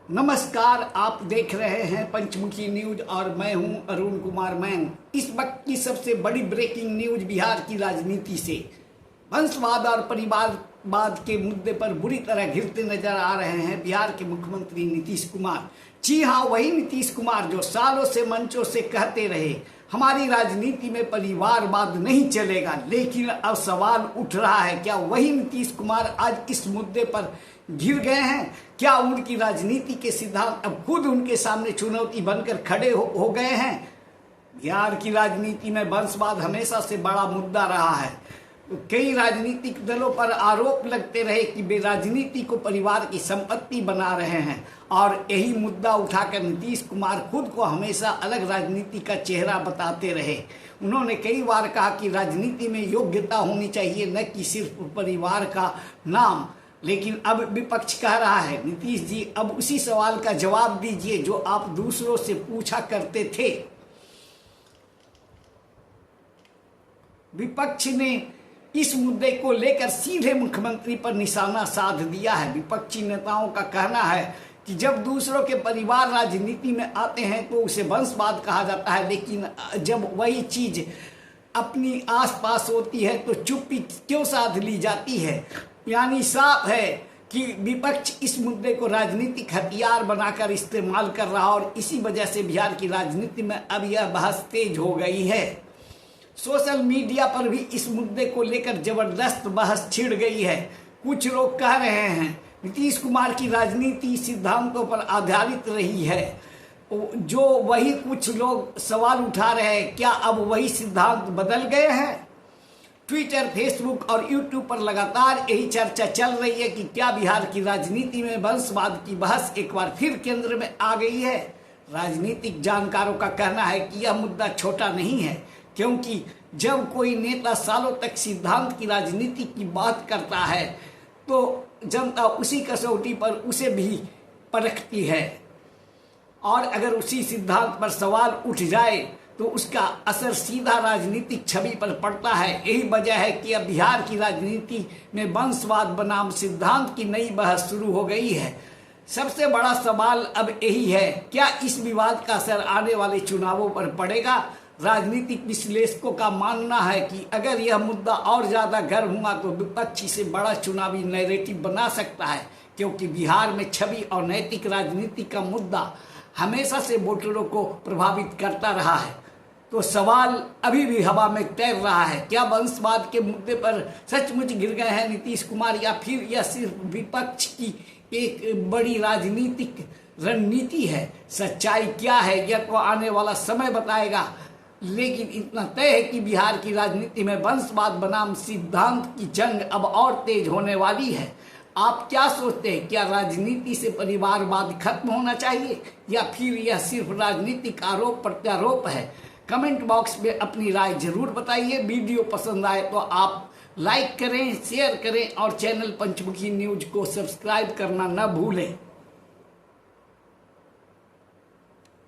नमस्कार, आप देख रहे हैं पंचमुखी न्यूज और मैं हूं अरुण कुमार मैन। इस वक्त की सबसे बड़ी ब्रेकिंग न्यूज बिहार की राजनीति से। वंशवाद और परिवारवाद के मुद्दे पर बुरी तरह घिरते नजर आ रहे हैं बिहार के मुख्यमंत्री नीतीश कुमार। जी हाँ, वही नीतीश कुमार जो सालों से मंचों से कहते रहे हमारी राजनीति में परिवारवाद नहीं चलेगा, लेकिन अब सवाल उठ रहा है क्या वही नीतीश कुमार आज इस मुद्दे पर घिर गए हैं? क्या उनकी राजनीति के सिद्धांत अब खुद उनके सामने चुनौती बनकर खड़े हो गए हैं? बिहार की राजनीति में वंशवाद हमेशा से बड़ा मुद्दा रहा है। कई राजनीतिक दलों पर आरोप लगते रहे कि वे राजनीति को परिवार की संपत्ति बना रहे हैं और यही मुद्दा उठाकर नीतीश कुमार खुद को हमेशा अलग राजनीति का चेहरा बताते रहे। उन्होंने कई बार कहा कि राजनीति में योग्यता होनी चाहिए, न कि सिर्फ परिवार का नाम। लेकिन अब विपक्ष कह रहा है, नीतीश जी अब उसी सवाल का जवाब दीजिए जो आप दूसरों से पूछा करते थे। विपक्ष ने इस मुद्दे को लेकर सीधे मुख्यमंत्री पर निशाना साध दिया है। विपक्षी नेताओं का कहना है कि जब दूसरों के परिवार राजनीति में आते हैं तो उसे वंशवाद कहा जाता है, लेकिन जब वही चीज अपनी आसपास होती है तो चुप्पी क्यों साध ली जाती है। यानी साफ है कि विपक्ष इस मुद्दे को राजनीतिक हथियार बनाकर इस्तेमाल कर रहा और इसी वजह से बिहार की राजनीति में अब यह बहस तेज हो गई है। सोशल मीडिया पर भी इस मुद्दे को लेकर जबरदस्त बहस छिड़ गई है। कुछ लोग कह रहे हैं नीतीश कुमार की राजनीति सिद्धांतों पर आधारित रही है, जो वही कुछ लोग सवाल उठा रहे हैं क्या अब वही सिद्धांत बदल गए हैं। ट्विटर, फेसबुक और यूट्यूब पर लगातार यही चर्चा चल रही है कि क्या बिहार की राजनीति में वंशवाद की बहस एक बार फिर केंद्र में आ गई है। राजनीतिक जानकारों का कहना है कि यह मुद्दा छोटा नहीं है, क्योंकि जब कोई नेता सालों तक सिद्धांत की राजनीति की बात करता है तो जनता उसी कसौटी पर उसे भी परखती है और अगर उसी सिद्धांत पर सवाल उठ जाए तो उसका असर सीधा राजनीतिक छवि पर पड़ता है। यही वजह है कि अब बिहार की राजनीति में वंशवाद बनाम सिद्धांत की नई बहस शुरू हो गई है। सबसे बड़ा सवाल अब यही है, क्या इस विवाद का असर आने वाले चुनावों पर पड़ेगा। राजनीतिक विश्लेषकों का मानना है कि अगर यह मुद्दा और ज्यादा गर्म हुआ तो विपक्ष इसे बड़ा चुनावी नैरेटिव बना सकता है, क्योंकि बिहार में छवि और नैतिक राजनीति का मुद्दा हमेशा से वोटरों को प्रभावित करता रहा है। तो सवाल अभी भी हवा में तैर रहा है, क्या वंशवाद के मुद्दे पर सचमुच गिर गए हैं नीतीश कुमार, या फिर यह सिर्फ विपक्ष की एक बड़ी राजनीतिक रणनीति है। सच्चाई क्या है यह तो आने वाला समय बताएगा, लेकिन इतना तय है कि बिहार की राजनीति में वंशवाद बनाम सिद्धांत की जंग अब और तेज होने वाली है। आप क्या सोचते हैं, क्या राजनीति से परिवारवाद खत्म होना चाहिए या फिर यह सिर्फ राजनीतिक आरोप प्रत्यारोप है? कमेंट बॉक्स में अपनी राय जरूर बताइए। वीडियो पसंद आए तो आप लाइक करें, शेयर करें और चैनल पंचमुखी न्यूज को सब्सक्राइब करना न भूलें।